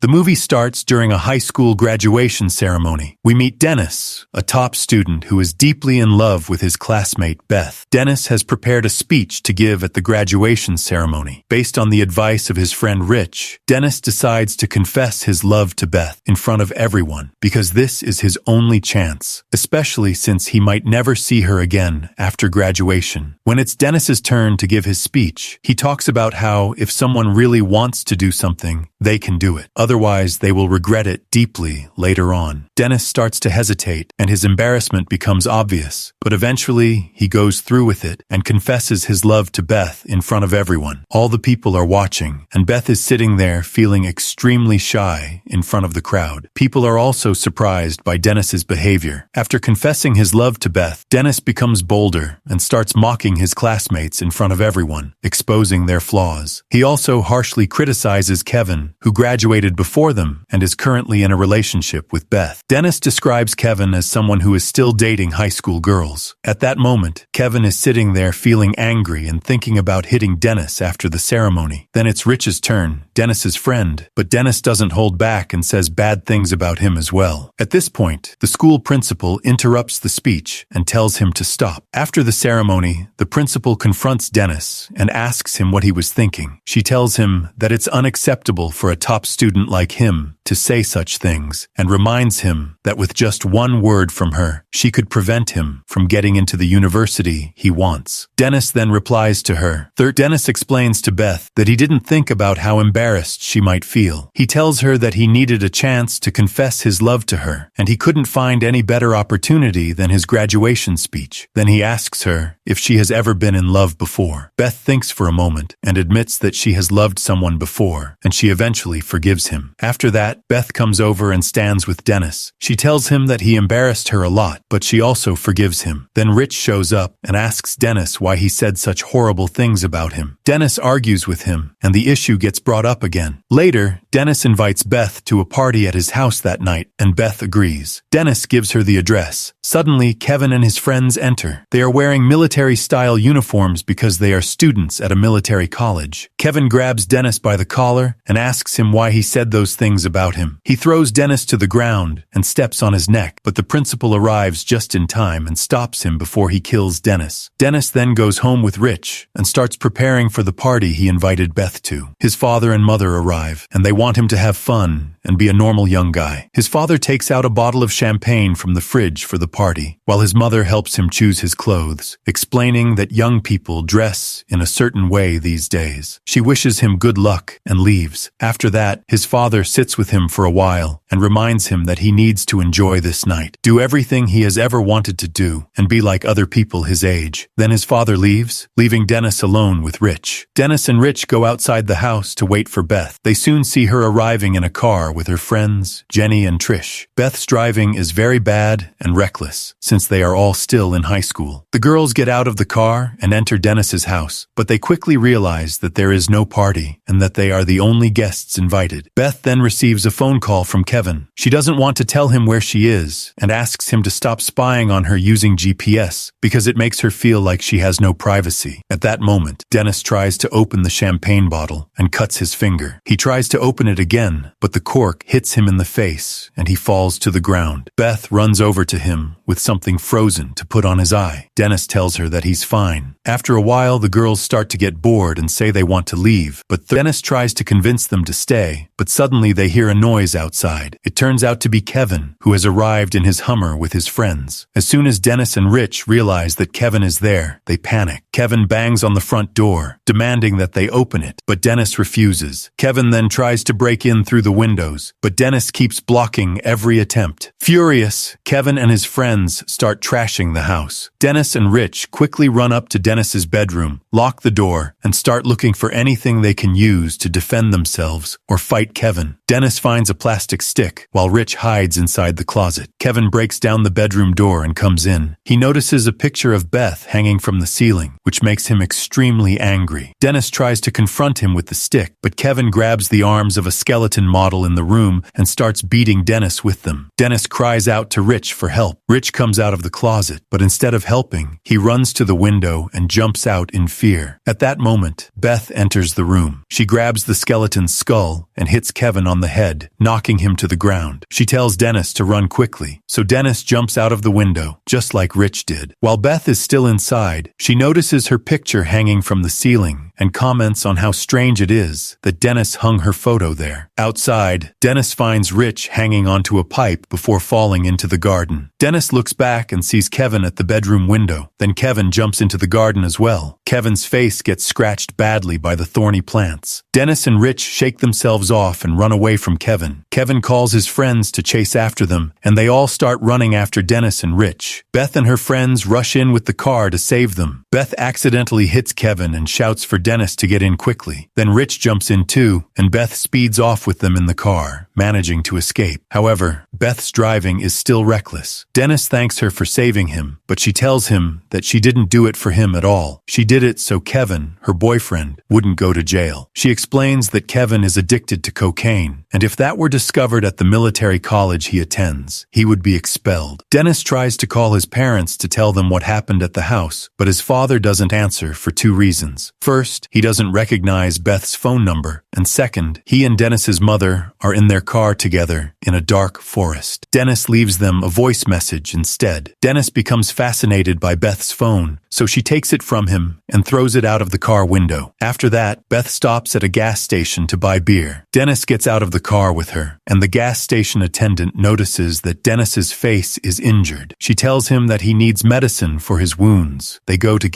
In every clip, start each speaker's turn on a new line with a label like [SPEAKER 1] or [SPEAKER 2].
[SPEAKER 1] The movie starts during a high school graduation ceremony. We meet Dennis, a top student who is deeply in love with his classmate Beth. Dennis has prepared a speech to give at the graduation ceremony. Based on the advice of his friend Rich, Dennis decides to confess his love to Beth in front of everyone because this is his only chance, especially since he might never see her again after graduation. When it's Dennis's turn to give his speech, he talks about how if someone really wants to do something, they can do it. Otherwise, they will regret it deeply later on. Dennis starts to hesitate, and his embarrassment becomes obvious. But eventually, he goes through with it and confesses his love to Beth in front of everyone. All the people are watching, and Beth is sitting there feeling extremely shy in front of the crowd. People are also surprised by Dennis's behavior. After confessing his love to Beth, Dennis becomes bolder and starts mocking his classmates in front of everyone, exposing their flaws. He also harshly criticizes Kevin, who graduated before them and is currently in a relationship with Beth. Dennis describes Kevin as someone who is still dating high school girls. At that moment, Kevin is sitting there feeling angry and thinking about hitting Dennis after the ceremony. Then it's Rich's turn, Dennis's friend, but Dennis doesn't hold back and says bad things about him as well. At this point, the school principal interrupts the speech and tells him to stop. After the ceremony, the principal confronts Dennis and asks him what he was thinking. She tells him that it's unacceptable for a top student like him to say such things and reminds him that with just one word from her, she could prevent him from getting into the university he wants. Dennis then replies to her. Dennis explains to Beth that he didn't think about how embarrassed she might feel. He tells her that he needed a chance to confess his love to her, and he couldn't find any better opportunity than his graduation speech. Then he asks her if she has ever been in love before. Beth thinks for a moment and admits that she has loved someone before, and she eventually forgives him. After that, Beth comes over and stands with Dennis. She tells him that he embarrassed her a lot, but she also forgives him. Then Rich shows up and asks Dennis why he said such horrible things about him. Dennis argues with him, and the issue gets brought up again. Later, Dennis invites Beth to a party at his house that night, and Beth agrees. Dennis gives her the address. Suddenly, Kevin and his friends enter. They are wearing military-style uniforms because they are students at a military college. Kevin grabs Dennis by the collar and asks him why he said those things about him. He throws Dennis to the ground and steps on his neck, but the principal arrives just in time and stops him before he kills Dennis. Dennis then goes home with Rich and starts preparing for the party he invited Beth to. His father and mother arrive, and they want him to have fun and be a normal young guy. His father takes out a bottle of champagne from the fridge for the party, while his mother helps him choose his clothes, explaining that young people dress in a certain way these days. She wishes him good luck and leaves. After that, his father sits with him for a while and reminds him that he needs to enjoy this night, do everything he has ever wanted to do, and be like other people his age. Then his father leaves, leaving Dennis alone with Rich. Dennis and Rich go outside the house to wait for Beth. They soon see her arriving in a car with her friends, Jenny and Trish. Beth's driving is very bad and reckless, since they are all still in high school. The girls get out of the car and enter Dennis's house, but they quickly realize that there is no party and that they are the only guests invited. Beth then receives a phone call from Kevin. She doesn't want to tell him where she is and asks him to stop spying on her using GPS because it makes her feel like she has no privacy. At that moment, Dennis tries to open the champagne bottle and cuts his finger. He tries to open it again, but the cork hits him in the face and he falls to the ground. Beth runs over to him with something frozen to put on his eye. Dennis tells her that he's fine. After a while, the girls start to get bored and say they want to leave, but Dennis tries to convince them to stay, but suddenly they hear a noise outside. It turns out to be Kevin, who has arrived in his Hummer with his friends. As soon as Dennis and Rich realize that Kevin is there, they panic. Kevin bangs on the front door, demanding that they open it, but Dennis refuses. Kevin then tries to break in through the windows, but Dennis keeps blocking every attempt. Furious, Kevin and his friends start trashing the house. Dennis and Rich quickly run up to Dennis's bedroom, lock the door, and start looking for anything they can use to defend themselves or fight Kevin. Dennis finds a plastic stick, while Rich hides inside the closet. Kevin breaks down the bedroom door and comes in. He notices a picture of Beth hanging from the ceiling, which makes him extremely angry. Dennis tries to confront him with the stick, but Kevin grabs the arms of a skeleton model in the room and starts beating Dennis with them. Dennis cries out to Rich for help. Rich Rich comes out of the closet, but instead of helping, he runs to the window and jumps out in fear. At that moment, Beth enters the room. She grabs the skeleton's skull and hits Kevin on the head, knocking him to the ground. She tells Dennis to run quickly, so Dennis jumps out of the window, just like Rich did. While Beth is still inside, she notices her picture hanging from the ceiling and comments on how strange it is that Dennis hung her photo there. Outside, Dennis finds Rich hanging onto a pipe before falling into the garden. Dennis looks back and sees Kevin at the bedroom window. Then Kevin jumps into the garden as well. Kevin's face gets scratched badly by the thorny plants. Dennis and Rich shake themselves off and run away from Kevin. Kevin calls his friends to chase after them, and they all start running after Dennis and Rich. Beth and her friends rush in with the car to save them. Beth accidentally hits Kevin and shouts for Dennis to get in quickly. Then Rich jumps in too, and Beth speeds off with them in the car, managing to escape. However, Beth's driving is still reckless. Dennis thanks her for saving him, but she tells him that she didn't do it for him at all. She did it so Kevin, her boyfriend, wouldn't go to jail. She explains that Kevin is addicted to cocaine, and if that were discovered at the military college he attends, he would be expelled. Dennis tries to call his parents to tell them what happened at the house, but his father doesn't answer for two reasons. First, he doesn't recognize Beth's phone number, and second, he and Dennis's mother are in their car together in a dark forest. Dennis leaves them a voice message instead. Dennis becomes fascinated by Beth's phone, so she takes it from him and throws it out of the car window. After that, Beth stops at a gas station to buy beer. Dennis gets out of the car with her, and the gas station attendant notices that Dennis's face is injured. She tells him that he needs medicine for his wounds. They go to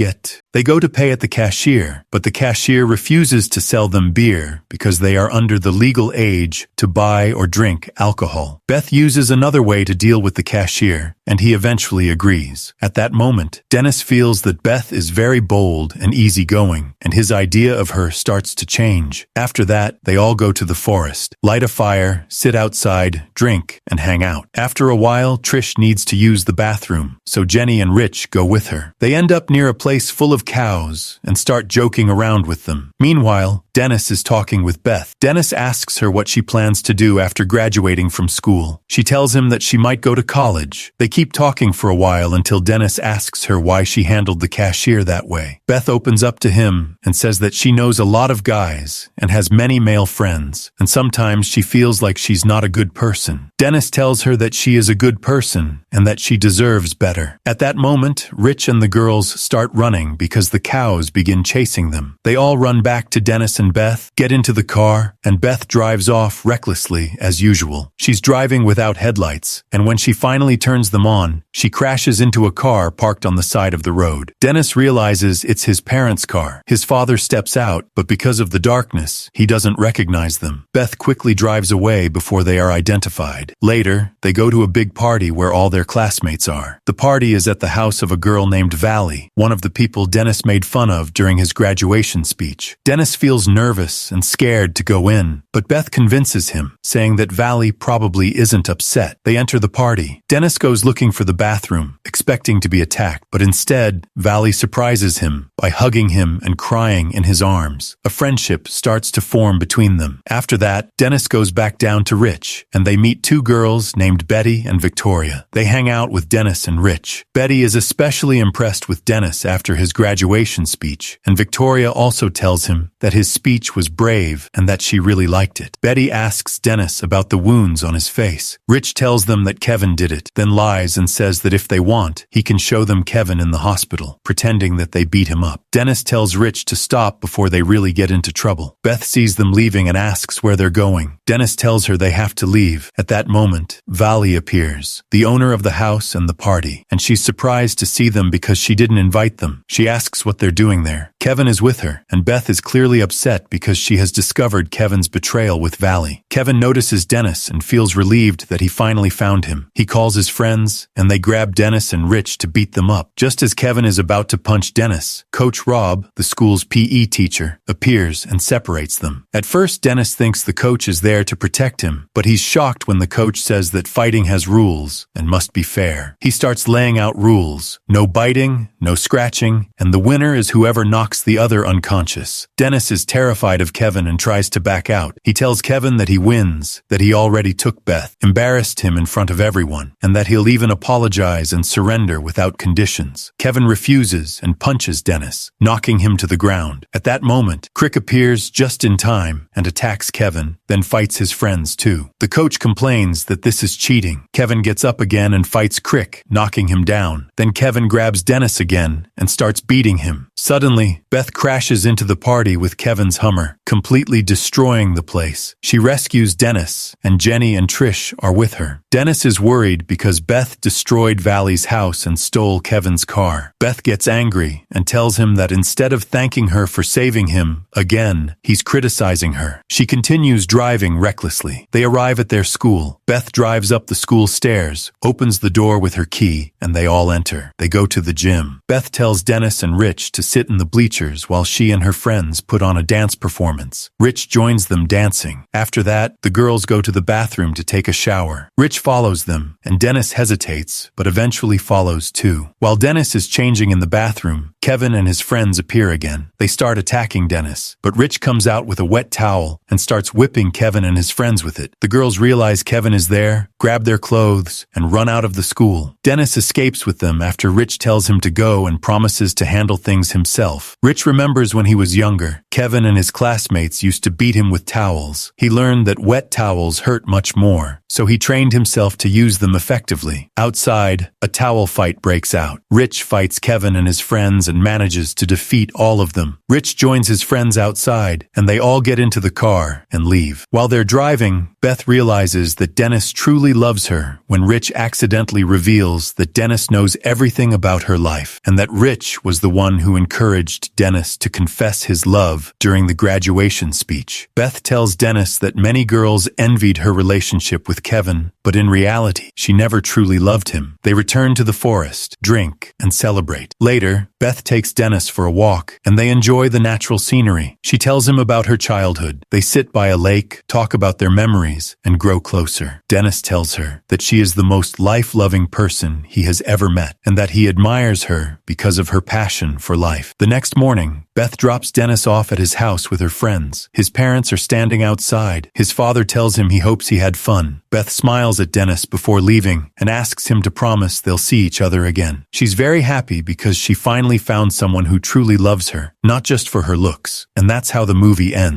[SPEAKER 1] pay at the cashier, but the cashier refuses to sell them beer because they are under the legal age to buy or drink alcohol. Beth uses another way to deal with the cashier, and he eventually agrees. At that moment, Dennis feels that Beth is very bold and easygoing, and his idea of her starts to change. After that, they all go to the forest, light a fire, sit outside, drink, and hang out. After a while, Trish needs to use the bathroom, so Jenny and Rich go with her. They end up near a place full of cows and start joking around with them. Meanwhile, Dennis is talking with Beth. Dennis asks her what she plans to do after graduating from school. She tells him that she might go to college. They keep talking for a while until Dennis asks her why she handled the cashier that way. Beth opens up to him and says that she knows a lot of guys and has many male friends, and sometimes she feels like she's not a good person. Dennis tells her that she is a good person and that she deserves better. At that moment, Rich and the girls start running because the cows begin chasing them. They all run back to Dennis and Beth, get into the car, and Beth drives off recklessly as usual. She's driving without headlights, and when she finally turns them on, she crashes into a car parked on the side of the road. Dennis realizes it's his parents' car. His father steps out, but because of the darkness, he doesn't recognize them. Beth quickly drives away before they are identified. Later, they go to a big party where all their classmates are. The party is at the house of a girl named Valley, one of the people Dennis made fun of during his graduation speech. Dennis feels nervous and scared to go in, but Beth convinces him, saying that Valley probably isn't upset. They enter the party. Dennis goes looking for the bathroom, expecting to be attacked, but instead, Valley surprises him by hugging him and crying in his arms. A friendship starts to form between them. After that, Dennis goes back down to Rich, and they meet two girls named Betty and Victoria. They hang out with Dennis and Rich. Betty is especially impressed with Dennis after his graduation speech, and Victoria also tells him that his speech was brave and that she really liked it. Betty asks Dennis about the wounds on his face. Rich tells them that Kevin did it, then lies and says that if they want, he can show them Kevin in the hospital, pretending that they beat him up. Dennis tells Rich to stop before they really get into trouble. Beth sees them leaving and asks where they're going. Dennis tells her they have to leave. At that moment, Valley appears, the owner of the house and the party, and she's surprised to see them because she didn't invite them. She asks what they're doing there. Kevin is with her, and Beth is clearly upset because she has discovered Kevin's betrayal with Valley. Kevin notices Dennis and feels relieved that he finally found him. He calls his friends, and they grab Dennis and Rich to beat them up. Just as Kevin is about to punch Dennis, Coach Rob, the school's PE teacher, appears and separates them. At first, Dennis thinks the coach is there to protect him, but he's shocked when the coach says that fighting has rules and must be fair. He starts laying out rules: no biting, no scratching, and the winner is whoever knocks knocks the other unconscious. Dennis is terrified of Kevin and tries to back out. He tells Kevin that he wins, that he already took Beth, embarrassed him in front of everyone, and that he'll even apologize and surrender without conditions. Kevin refuses and punches Dennis, knocking him to the ground. At that moment, Crick appears just in time and attacks Kevin, then fights his friends too. The coach complains that this is cheating. Kevin gets up again and fights Crick, knocking him down. Then Kevin grabs Dennis again and starts beating him. Suddenly, Beth crashes into the party with Kevin's Hummer, completely destroying the place. She rescues Dennis, and Jenny and Trish are with her. Dennis is worried because Beth destroyed Valley's house and stole Kevin's car. Beth gets angry and tells him that instead of thanking her for saving him, again, he's criticizing her. She continues driving recklessly. They arrive at their school. Beth drives up the school stairs, opens the door with her key, and they all enter. They go to the gym. Beth tells Dennis and Rich to sit in the bleachers while she and her friends put on a dance performance. Rich joins them dancing. After that, the girls go to the bathroom to take a shower. Rich follows them, and Dennis hesitates, but eventually follows too. While Dennis is changing in the bathroom, Kevin and his friends appear again. They start attacking Dennis, but Rich comes out with a wet towel and starts whipping Kevin and his friends with it. The girls realize Kevin is there, grab their clothes, and run out of the school. Dennis escapes with them after Rich tells him to go and promises to handle things himself. Rich remembers when he was younger, Kevin and his classmates used to beat him with towels. He learned that wet towels hurt much more, so he trained himself to use them effectively. Outside, a towel fight breaks out. Rich fights Kevin and his friends and manages to defeat all of them. Rich joins his friends outside, and they all get into the car and leave. While they're driving, Beth realizes that Dennis truly loves her when Rich accidentally reveals that Dennis knows everything about her life, and that Rich was the one who encouraged Dennis to confess his love during the graduation speech. Beth tells Dennis that many girls envied her relationship with Kevin, but in reality, she never truly loved him. They return to the forest, drink, and celebrate. Later, Beth takes Dennis for a walk, and they enjoy the natural scenery. She tells him about her childhood. They sit by a lake, talk about their memories, and grow closer. Dennis tells her that she is the most life-loving person he has ever met, and that he admires her because of her passion for life. The next morning, Beth drops Dennis off at his house with her friends. His parents are standing outside. His father tells him he hopes he had fun. Beth smiles at Dennis before leaving and asks him to promise they'll see each other again. She's very happy because she finally found someone who truly loves her, not just for her looks. And that's how the movie ends.